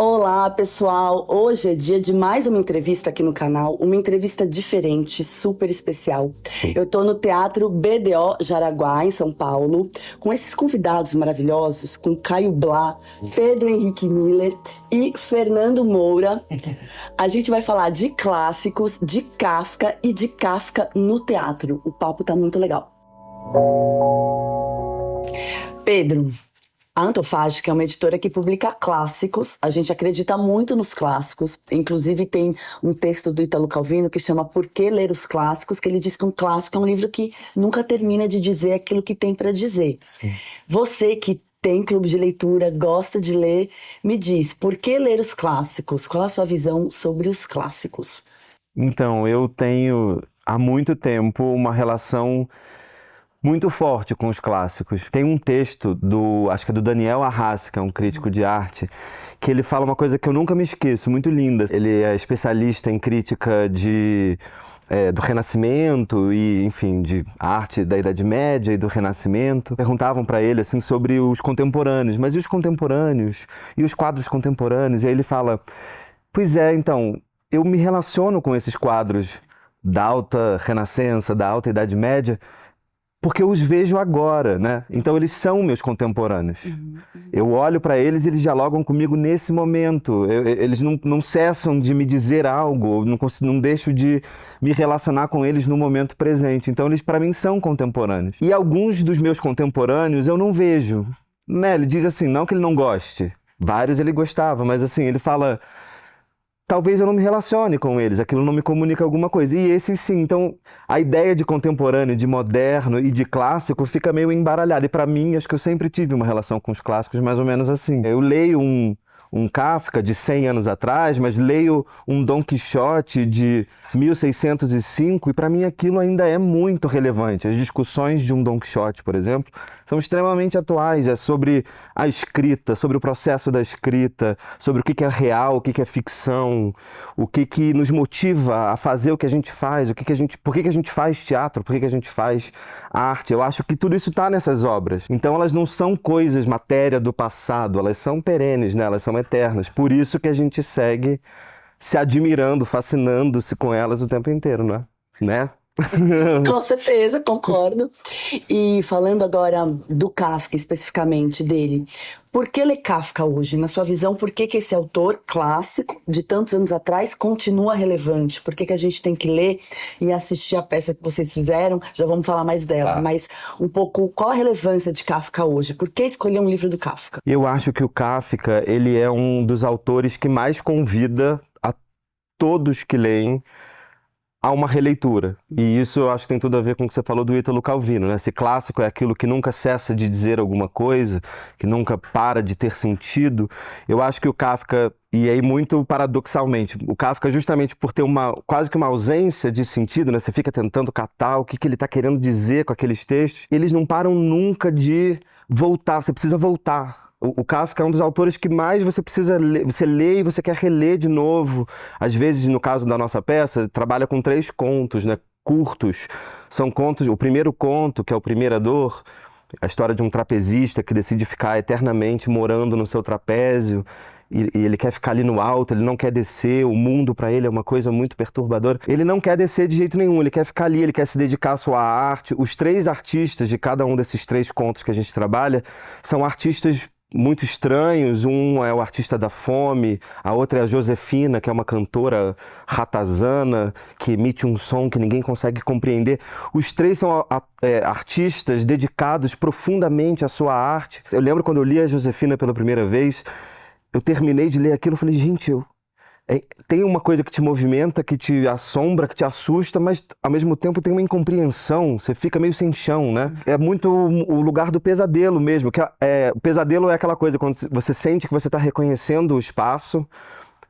Olá, pessoal! Hoje é dia de mais uma entrevista aqui no canal, uma entrevista diferente, super especial. Eu tô no Teatro BDO Jaraguá, em São Paulo, com esses convidados maravilhosos, com Caio Blá, Pedro Henrique Miller e Fernando Moura. A gente vai falar de clássicos, de Kafka e de Kafka no teatro. O papo tá muito legal. Pedro, a Antofágica é uma editora que publica clássicos. A gente acredita muito nos clássicos. Inclusive tem um texto do Ítalo Calvino que chama Por que Ler os Clássicos? Que ele diz que um clássico é um livro que nunca termina de dizer aquilo que tem para dizer. Sim. Você que tem clube de leitura, gosta de ler, me diz, por que ler os clássicos? Qual a sua visão sobre os clássicos? Então, eu tenho há muito tempo uma relação muito forte com os clássicos. Tem um texto acho que é do Daniel Arrasca, que é um crítico de arte, que ele fala uma coisa que eu nunca me esqueço, muito linda. Ele é especialista em crítica do Renascimento e, enfim, de arte da Idade Média e do Renascimento. Perguntavam para ele, assim, sobre os contemporâneos. Mas e os contemporâneos? E os quadros contemporâneos? E aí ele fala, pois é, então, eu me relaciono com esses quadros da alta Renascença, da alta Idade Média, porque eu os vejo agora, né? Então eles são meus contemporâneos. Eu olho para eles e eles dialogam comigo nesse momento. Eles não cessam de me dizer algo, não deixo de me relacionar com eles no momento presente. Então eles para mim são contemporâneos. E alguns dos meus contemporâneos eu não vejo. Né? Ele diz assim, não que ele não goste. Vários ele gostava, mas assim, ele fala... Talvez eu não me relacione com eles, aquilo não me comunica alguma coisa. E esse sim, então a ideia de contemporâneo, de moderno e de clássico fica meio embaralhada. E para mim, acho que eu sempre tive uma relação com os clássicos mais ou menos assim. Eu leio um Kafka de 100 anos atrás, mas leio um Dom Quixote de 1605 e para mim aquilo ainda é muito relevante. As discussões de um Dom Quixote, por exemplo, são extremamente atuais. É sobre a escrita, sobre o processo da escrita, sobre o que é real, o que é ficção, o que nos motiva a fazer o que a gente faz, por que a gente faz teatro, por que a gente faz arte. Eu acho que tudo isso está nessas obras. Então elas não são coisas, matéria do passado, elas são perenes, né? Elas são eternas. Por isso que a gente segue se admirando, fascinando-se com elas o tempo inteiro, né? Com certeza, concordo. E falando agora do Kafka, especificamente dele, por que ler Kafka hoje? Na sua visão, por que esse autor clássico, de tantos anos atrás, continua relevante? Por que a gente tem que ler e assistir a peça que vocês fizeram? Já vamos falar mais dela, mas um pouco, qual a relevância de Kafka hoje? Por que escolher um livro do Kafka? Eu acho que o Kafka, ele é um dos autores que mais convida a todos que leem a uma releitura. E isso eu acho que tem tudo a ver com o que você falou do Ítalo Calvino, né? Esse clássico é aquilo que nunca cessa de dizer alguma coisa, que nunca para de ter sentido. Eu acho que o Kafka, e aí muito paradoxalmente, o Kafka justamente por ter quase que uma ausência de sentido, né? Você fica tentando catar o que ele está querendo dizer com aqueles textos, eles não param nunca de voltar, você precisa voltar. O Kafka é um dos autores que mais você precisa ler, você lê e você quer reler de novo. Às vezes, no caso da nossa peça, trabalha com 3 contos, né, curtos. São contos, o primeiro conto, que é o Primeira Dor, a história de um trapezista que decide ficar eternamente morando no seu trapézio. E ele quer ficar ali no alto, ele não quer descer, o mundo para ele é uma coisa muito perturbadora. Ele não quer descer de jeito nenhum, ele quer ficar ali, ele quer se dedicar à sua arte. Os 3 artistas de cada um desses 3 contos que a gente trabalha são artistas muito estranhos. Um é o artista da fome, a outra é a Josefina, que é uma cantora ratazana, que emite um som que ninguém consegue compreender. Os 3 são artistas dedicados profundamente à sua arte. Eu lembro quando eu li a Josefina pela primeira vez, eu terminei de ler aquilo e falei, gente, tem uma coisa que te movimenta, que te assombra, que te assusta, mas ao mesmo tempo tem uma incompreensão, você fica meio sem chão, né? É muito o lugar do pesadelo mesmo, o pesadelo é aquela coisa, quando você sente que você está reconhecendo o espaço,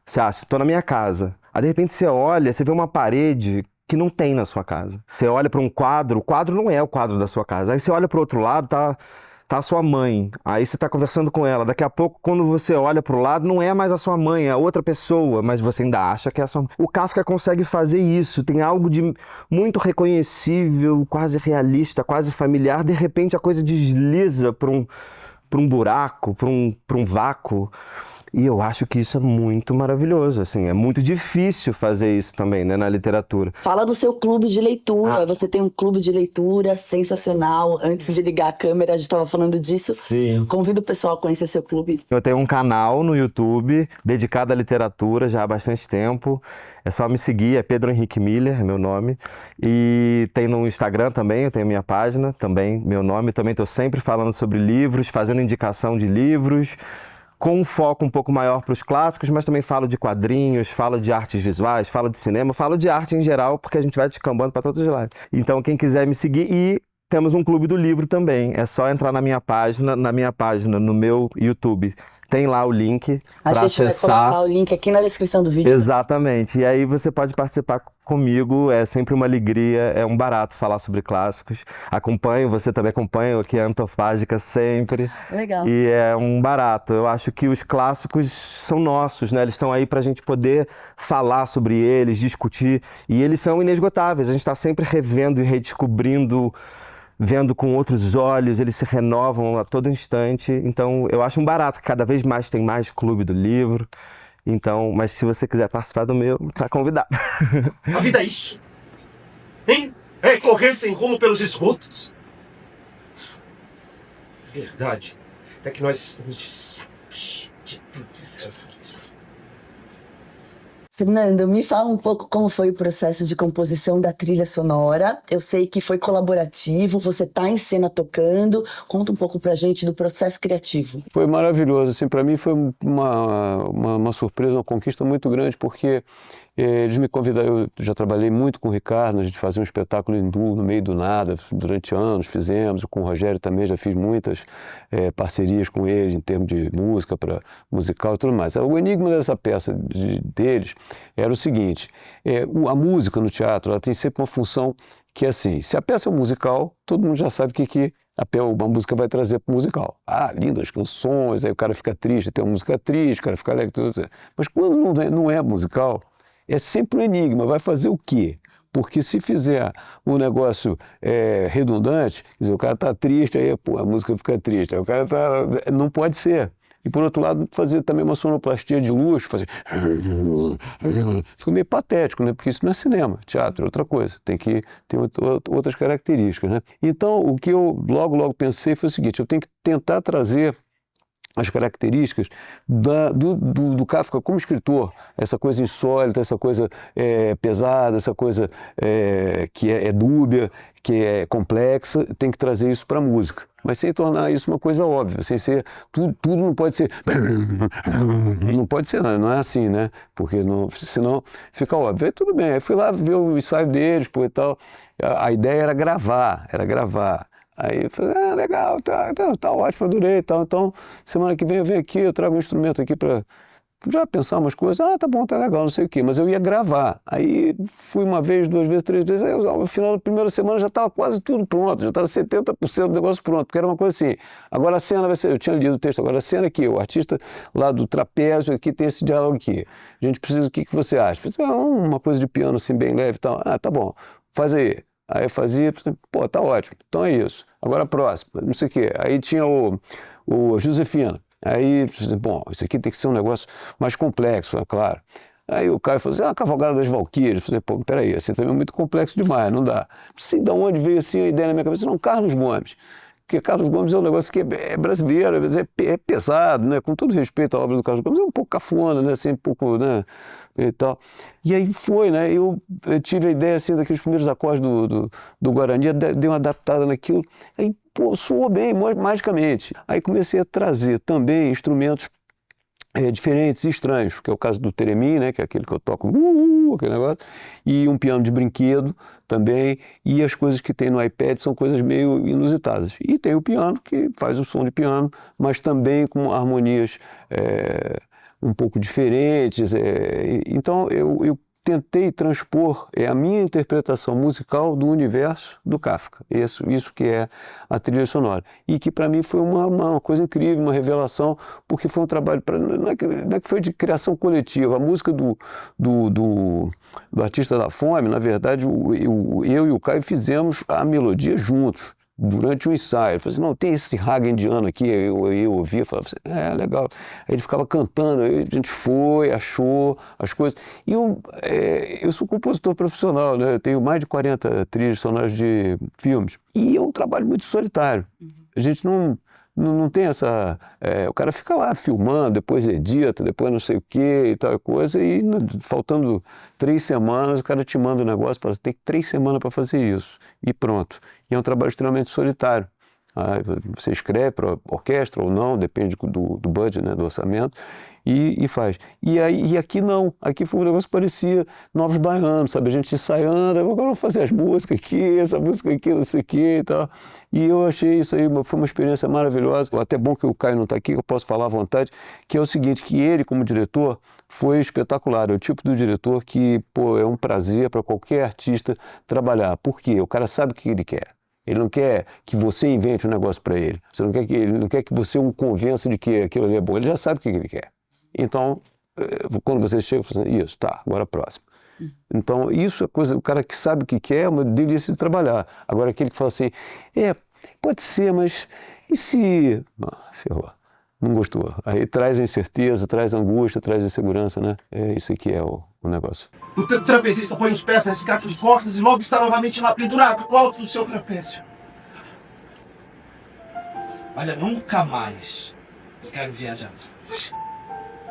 você acha, estou na minha casa, aí de repente você olha, você vê uma parede que não tem na sua casa. Você olha para um quadro, o quadro não é o quadro da sua casa, aí você olha para o outro lado, tá a sua mãe, aí você está conversando com ela, daqui a pouco quando você olha para o lado não é mais a sua mãe, é outra pessoa, mas você ainda acha que é a sua mãe. O Kafka consegue fazer isso, tem algo de muito reconhecível, quase realista, quase familiar, de repente a coisa desliza para um buraco, para um vácuo. E eu acho que isso é muito maravilhoso, assim, é muito difícil fazer isso também, né, na literatura. Fala do seu clube de leitura. Você tem um clube de leitura sensacional. Antes de ligar a câmera, a gente estava falando disso. Sim. Convido o pessoal a conhecer seu clube. Eu tenho um canal no YouTube dedicado à literatura já há bastante tempo. É só me seguir, é Pedro Henrique Miller, é meu nome. E tem no Instagram também, eu tenho minha página também, meu nome. Também estou sempre falando sobre livros, fazendo indicação de livros, com um foco um pouco maior para os clássicos, mas também falo de quadrinhos, falo de artes visuais, falo de cinema, falo de arte em geral, porque a gente vai descambando para todos os lados. Então, quem quiser me seguir, e temos um clube do livro também, é só entrar na minha página, no meu YouTube. Tem lá o link A para gente vai acessar. colocar o link aqui na descrição do vídeo. Exatamente. E aí você pode participar comigo, é sempre uma alegria, é um barato falar sobre clássicos. Acompanho, você também acompanha aqui a Antofágica sempre. Legal. E é um barato. Eu acho que os clássicos são nossos, né? Eles estão aí para a gente poder falar sobre eles, discutir. E eles são inesgotáveis. A gente está sempre revendo e redescobrindo, vendo com outros olhos, eles se renovam a todo instante. Então, eu acho um barato, que cada vez mais tem mais clube do livro. Então, mas se você quiser participar do meu, tá convidado. A vida é isso, hein? É correr sem rumo pelos esgotos. A verdade é que nós estamos de tudo. Fernando, me fala um pouco como foi o processo de composição da trilha sonora. Eu sei que foi colaborativo, você tá em cena tocando. Conta um pouco pra gente do processo criativo. Foi maravilhoso, assim, para mim foi uma surpresa, uma conquista muito grande, porque eles me convidaram, eu já trabalhei muito com o Ricardo, a gente fazia um espetáculo hindu no meio do nada, durante anos fizemos, com o Rogério também já fiz muitas parcerias com ele em termos de música, para musical e tudo mais. O enigma dessa peça deles era o seguinte, a música no teatro, ela tem sempre uma função que é assim, se a peça é um musical, todo mundo já sabe o que uma música vai trazer para o musical. Ah, lindas canções, aí o cara fica triste, tem uma música triste, o cara fica alegre, tudo isso. Mas quando não é musical, é sempre um enigma, vai fazer o quê? Porque se fizer um negócio redundante, quer dizer, o cara está triste, aí a música fica triste, aí o cara não pode ser. E por outro lado, fazer também uma sonoplastia de luxo, fazer... Fica meio patético, né? Porque isso não é cinema, teatro é outra coisa, tem que ter outras características, né? Então, o que eu logo pensei foi o seguinte, eu tenho que tentar trazer as características do Kafka como escritor, essa coisa insólita, essa coisa pesada, essa coisa que é dúbia, que é complexa, tem que trazer isso para a música, mas sem tornar isso uma coisa óbvia, sem ser, tudo não pode ser, não pode ser, não é assim, né? Porque senão fica óbvio. Aí tudo bem, aí fui lá ver o ensaio deles, pô, e tal, a ideia era gravar. Aí eu falei, legal, tá ótimo, adorei e tal. Então, semana que vem eu venho aqui, eu trago um instrumento aqui para já pensar umas coisas. Tá bom, tá legal, não sei o quê. Mas eu ia gravar. Aí fui uma vez, duas vezes, três vezes. Aí no final da primeira semana já estava quase tudo pronto, já estava 70% do negócio pronto. Porque era uma coisa assim, agora a cena vai ser, eu tinha lido o texto, agora a cena aqui, o artista lá do trapézio, aqui tem esse diálogo aqui. A gente precisa, o que você acha? Eu falei, uma coisa de piano assim, bem leve e tal. Tá bom, faz aí. Aí eu fazia, pô, tá ótimo, então é isso. Agora a próxima, não sei o quê. Aí tinha o Josefina. Aí, bom, isso aqui tem que ser um negócio mais complexo, é claro. Aí o Caio falou assim, a Cavalgada das Valquírias. Eu falei, pô, peraí, assim também é muito complexo demais, não dá. Não sei de onde veio assim a ideia na minha cabeça, não, Carlos Gomes. Porque Carlos Gomes é um negócio que é brasileiro, às vezes é pesado, né? Com todo respeito à obra do Carlos Gomes, é um pouco cafona, né? Assim, um pouco, né? E tal. E aí foi, né? Eu tive a ideia, assim, daqueles primeiros acordes do Guarani, dei uma adaptada naquilo, aí, pô, soou bem, magicamente. Aí comecei a trazer também instrumentos diferentes e estranhos, que é o caso do Teremin, né, que é aquele que eu toco, aquele negócio, e um piano de brinquedo também, e as coisas que tem no iPad são coisas meio inusitadas. E tem o piano, que faz o som de piano, mas também com harmonias um pouco diferentes. Então eu tentei transpor a minha interpretação musical do universo do Kafka, isso que é a trilha sonora, e que para mim foi uma coisa incrível, uma revelação, porque foi um trabalho, não é que foi de criação coletiva, a música do Artista da Fome, na verdade, eu e o Caio fizemos a melodia juntos, durante o ensaio. Ele falou assim, não, tem esse raga indiano aqui, eu ouvia, falava assim, legal. Aí ele ficava cantando, aí a gente foi, achou as coisas. E eu sou compositor profissional, né? Eu tenho mais de 40 trilhas sonoras de filmes. E é um trabalho muito solitário. A gente não tem essa... o cara fica lá filmando, depois edita, depois não sei o quê e tal coisa, e faltando 3 semanas, o cara te manda um negócio, fala, tem 3 semanas para fazer isso, e pronto. E é um trabalho extremamente solitário. Você escreve para orquestra ou não, depende do budget, né, do orçamento, e faz. E aqui não, aqui foi um negócio que parecia Novos Baianos, sabe? A gente ensaiando, agora vamos fazer as músicas aqui, essa música aqui, não sei o quê e tal. E eu achei isso aí, foi uma experiência maravilhosa. Até bom que o Caio não está aqui, que eu posso falar à vontade, que é o seguinte, que ele como diretor foi espetacular. É o tipo do diretor que, é um prazer para qualquer artista trabalhar. Por quê? O cara sabe o que ele quer. Ele não quer que você invente um negócio para ele. Ele não quer que você o convença de que aquilo ali é bom. Ele já sabe o que ele quer. Então, quando você chega, você fala assim, isso, tá, agora próximo. Então, isso é coisa, o cara que sabe o que quer é uma delícia de trabalhar. Agora, aquele que fala assim, pode ser, mas e se... Não, ferrou, não gostou. Aí traz a incerteza, traz a angústia, traz a insegurança, né? É isso que é o negócio. O trapezista põe os pés nesse gato de cordas e logo está novamente lá pendurado no alto do seu trapézio. Olha, nunca mais eu quero viajar.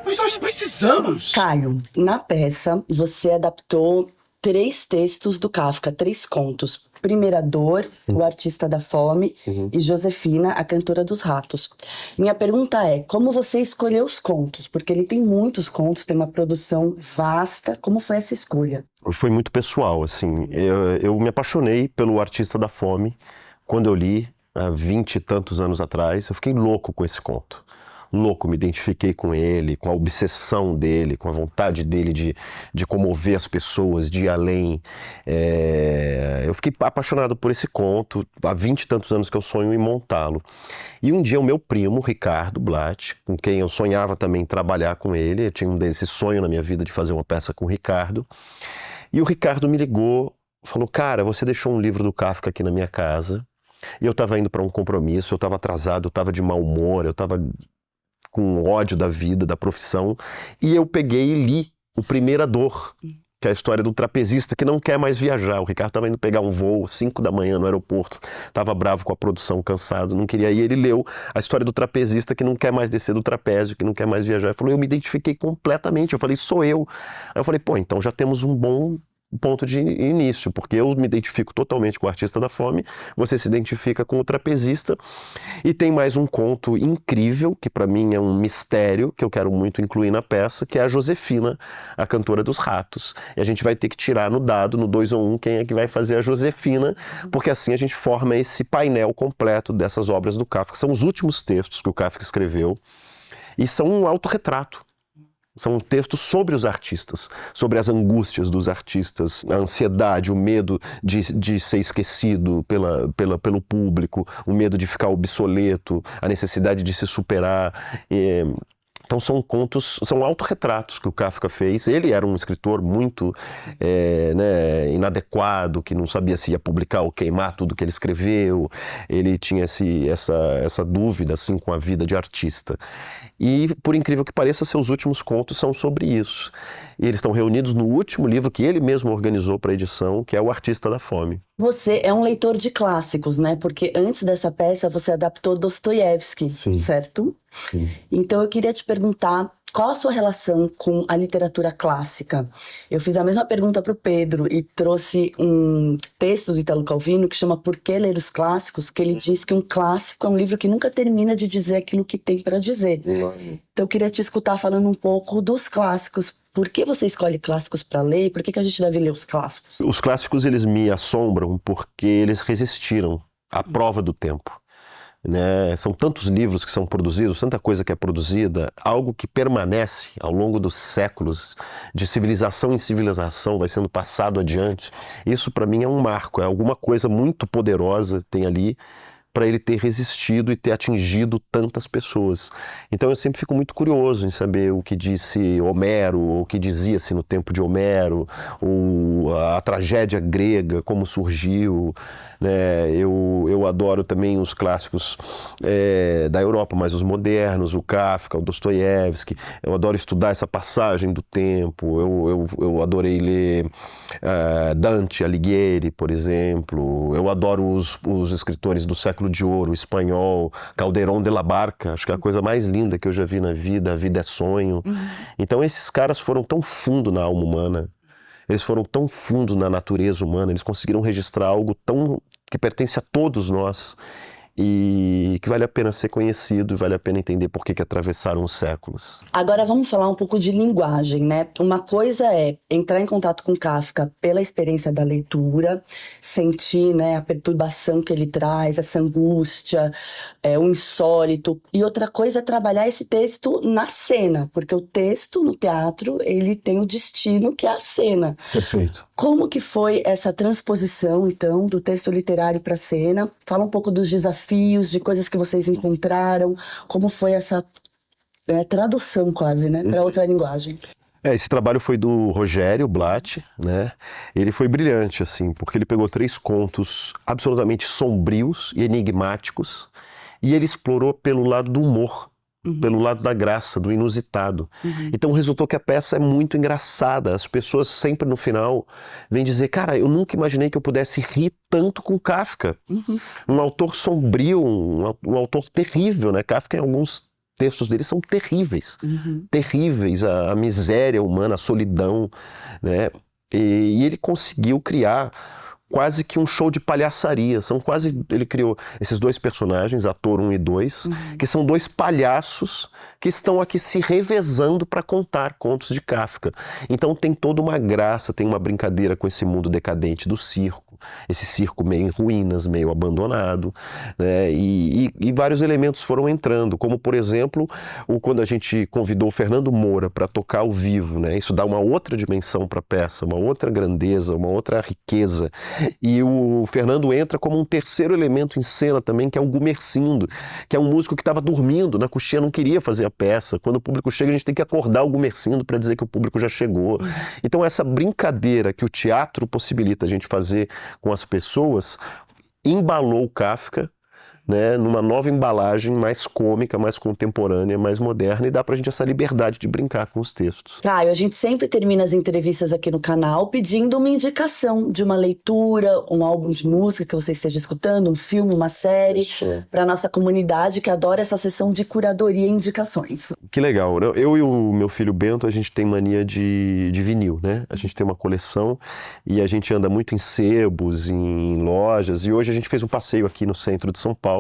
Mas nós precisamos! Caio, na peça você adaptou 3 textos do Kafka, 3 contos. Primeira Dor, O Artista da Fome, e Josefina, a Cantora dos Ratos. Minha pergunta é, como você escolheu os contos? Porque ele tem muitos contos, tem uma produção vasta. Como foi essa escolha? Foi muito pessoal, assim. Eu me apaixonei pelo Artista da Fome quando eu li, há 20 e tantos anos atrás. Eu fiquei louco com esse conto. Louco, me identifiquei com ele, com a obsessão dele, com a vontade dele de comover as pessoas, de ir além. Eu fiquei apaixonado por esse conto, há 20 e tantos anos que eu sonho em montá-lo. E um dia o meu primo, Ricardo Blatt, com quem eu sonhava também trabalhar com ele, eu tinha esse sonho na minha vida de fazer uma peça com o Ricardo, e o Ricardo me ligou, falou, cara, você deixou um livro do Kafka aqui na minha casa, e eu estava indo para um compromisso, eu estava atrasado, eu estava de mau humor, eu estava com ódio da vida, da profissão, e eu peguei e li o Primeira Dor, que é a história do trapezista que não quer mais viajar. O Ricardo estava indo pegar um voo 5 da manhã no aeroporto, estava bravo com a produção, cansado, não queria ir. Ele leu a história do trapezista que não quer mais descer do trapézio, que não quer mais viajar. Ele falou, eu me identifiquei completamente. Eu falei, sou eu. Aí eu falei, então já temos um bom ponto de início, porque eu me identifico totalmente com o Artista da Fome, você se identifica com o trapezista, e tem mais um conto incrível, que para mim é um mistério, que eu quero muito incluir na peça, que é a Josefina, a Cantora dos Ratos. E a gente vai ter que tirar no dado, no 2 ou 1, quem é que vai fazer a Josefina, porque assim a gente forma esse painel completo dessas obras do Kafka. São os últimos textos que o Kafka escreveu, e são um autorretrato. São textos sobre os artistas, sobre as angústias dos artistas, a ansiedade, o medo de ser esquecido pelo público, o medo de ficar obsoleto, a necessidade de se superar. Então são contos, são autorretratos que o Kafka fez. Ele era um escritor muito inadequado, que não sabia se ia publicar ou queimar tudo que ele escreveu. Ele tinha essa dúvida assim, com a vida de artista. E, por incrível que pareça, seus últimos contos são sobre isso. E eles estão reunidos no último livro que ele mesmo organizou para a edição, que é O Artista da Fome. Você é um leitor de clássicos, né? Porque antes dessa peça você adaptou Dostoiévski, certo? Sim. Então eu queria te perguntar, qual a sua relação com a literatura clássica? Eu fiz a mesma pergunta para o Pedro e trouxe um texto do Italo Calvino que chama Por que Ler os Clássicos? Que ele diz que um clássico é um livro que nunca termina de dizer aquilo que tem para dizer. Então eu queria te escutar falando um pouco dos clássicos. Por que você escolhe clássicos para ler e por que a gente deve ler os clássicos? Os clássicos, eles me assombram porque eles resistiram à prova do tempo. Né? São tantos livros que são produzidos, tanta coisa que é produzida, algo que permanece ao longo dos séculos, de civilização em civilização, vai sendo passado adiante. Isso para mim é um marco, é alguma coisa muito poderosa tem ali para ele ter resistido e ter atingido tantas pessoas. Então eu sempre fico muito curioso em saber o que disse Homero, o que dizia-se no tempo de Homero, a tragédia grega, como surgiu, né? Eu adoro também os clássicos da Europa, mas os modernos, o Kafka, o Dostoiévski. Eu adoro estudar essa passagem do tempo. Eu adorei ler Dante Alighieri, por exemplo. Eu adoro os escritores do século de ouro, o espanhol, Calderón de la Barca. Acho que é a coisa mais linda que eu já vi na vida. A vida é sonho. Então esses caras foram tão fundo na alma humana. Eles foram tão fundo na natureza humana, eles conseguiram registrar algo tão que pertence a todos nós e que vale a pena ser conhecido e vale a pena entender por que atravessaram os séculos. Agora vamos falar um pouco de linguagem, né? Uma coisa é entrar em contato com Kafka pela experiência da leitura, sentir, né, a perturbação que ele traz, essa angústia, o insólito. E outra coisa é trabalhar esse texto na cena, porque o texto no teatro, ele tem o destino que é a cena. Perfeito. Como que foi essa transposição, então, do texto literário para a cena? Fala um pouco dos desafios, de coisas que vocês encontraram, como foi essa tradução quase, né, para outra linguagem. Esse trabalho foi do Rogério Blatt, né? Ele foi brilhante, assim, porque ele pegou 3 contos absolutamente sombrios e enigmáticos e ele explorou pelo lado do humor. Pelo lado da graça, do inusitado. Então resultou que a peça é muito engraçada. As pessoas sempre no final vêm dizer, cara, eu nunca imaginei que eu pudesse rir tanto com Kafka. Um autor sombrio, um autor terrível, né? Kafka, em alguns textos dele são terríveis. Terríveis, a miséria humana, a solidão, né? E ele conseguiu criar quase que um show de palhaçaria. Ele criou esses 2 personagens, ator 1 e 2, que são 2 palhaços que estão aqui se revezando para contar contos de Kafka. Então tem toda uma graça, tem uma brincadeira com esse mundo decadente do circo, esse circo meio em ruínas, meio abandonado, né? E vários elementos foram entrando, como por exemplo, quando a gente convidou o Fernando Moura para tocar ao vivo, né? Isso dá uma outra dimensão para a peça, uma outra grandeza, uma outra riqueza. E o Fernando entra como um terceiro elemento em cena também, que é o Gumercindo, que é um músico que estava dormindo na coxinha, não queria fazer a peça. Quando o público chega, a gente tem que acordar o Gumercindo para dizer que o público já chegou. Então essa brincadeira que o teatro possibilita a gente fazer com as pessoas, embalou o Kafka, né, numa nova embalagem mais cômica, mais contemporânea, mais moderna, e dá pra gente essa liberdade de brincar com os textos. Caio, a gente sempre termina as entrevistas aqui no canal pedindo uma indicação de uma leitura, um álbum de música que você esteja escutando, um filme, uma série, para nossa comunidade que adora essa sessão de curadoria e indicações. Que legal. Eu e o meu filho Bento, a gente tem mania de vinil, né? A gente tem uma coleção e a gente anda muito em sebos, em lojas, e hoje a gente fez um passeio aqui no centro de São Paulo.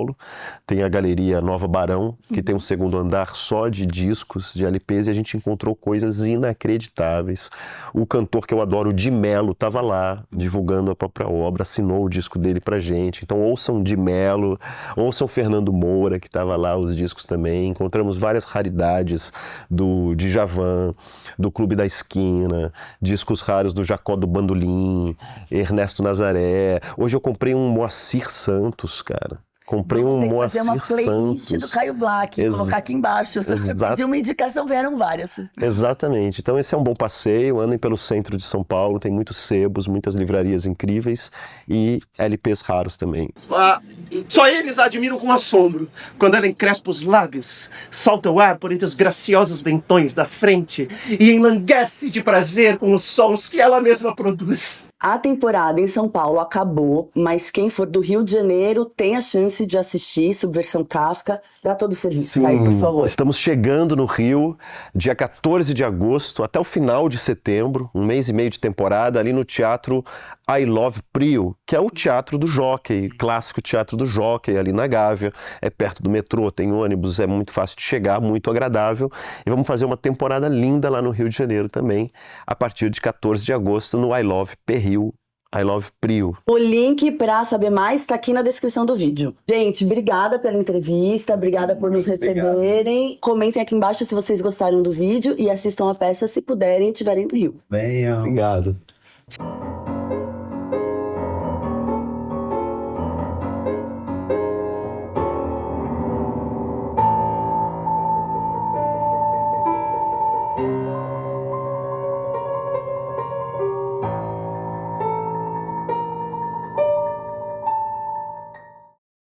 Tem a Galeria Nova Barão, que tem um segundo andar só de discos, de LPs, e a gente encontrou coisas inacreditáveis. O cantor que eu adoro, o Di Mello, estava lá divulgando a própria obra, assinou o disco dele pra gente. Então ouçam Di Mello, ouçam Fernando Moura, que estava lá, os discos também. Encontramos várias raridades do Djavan, do Clube da Esquina, discos raros do Jacó do Bandolim, Ernesto Nazaré. Hoje eu comprei um Moacir Santos, cara. Comprei um Moacir Santos. Fazer uma playlist do Caio Black, colocar aqui embaixo. Você pediu uma indicação, vieram várias. Exatamente. Então esse é um bom passeio, andem pelo centro de São Paulo, tem muitos sebos, muitas livrarias incríveis e LPs raros também. Só eles a admiram com assombro. Quando ela encrespa os lábios, solta o ar por entre os graciosos dentões da frente e enlanguece de prazer com os sons que ela mesma produz. A temporada em São Paulo acabou, mas quem for do Rio de Janeiro tem a chance de assistir Subversão Kafka. Dá todo o serviço, Caio, por favor. Estamos chegando no Rio, dia 14 de agosto, até o final de setembro, 1 mês e meio de temporada, ali no Teatro I Love Prio, que é o Teatro do Jockey, clássico Teatro do Jockey, ali na Gávea. É perto do metrô, tem ônibus, é muito fácil de chegar, muito agradável. E vamos fazer uma temporada linda lá no Rio de Janeiro também, a partir de 14 de agosto, no I Love Rio. I Love Prio. O link para saber mais está aqui na descrição do vídeo. Gente, obrigada pela entrevista, obrigada por nos receberem. Comentem aqui embaixo se vocês gostaram do vídeo e assistam a peça se puderem e estiverem no Rio. Obrigado.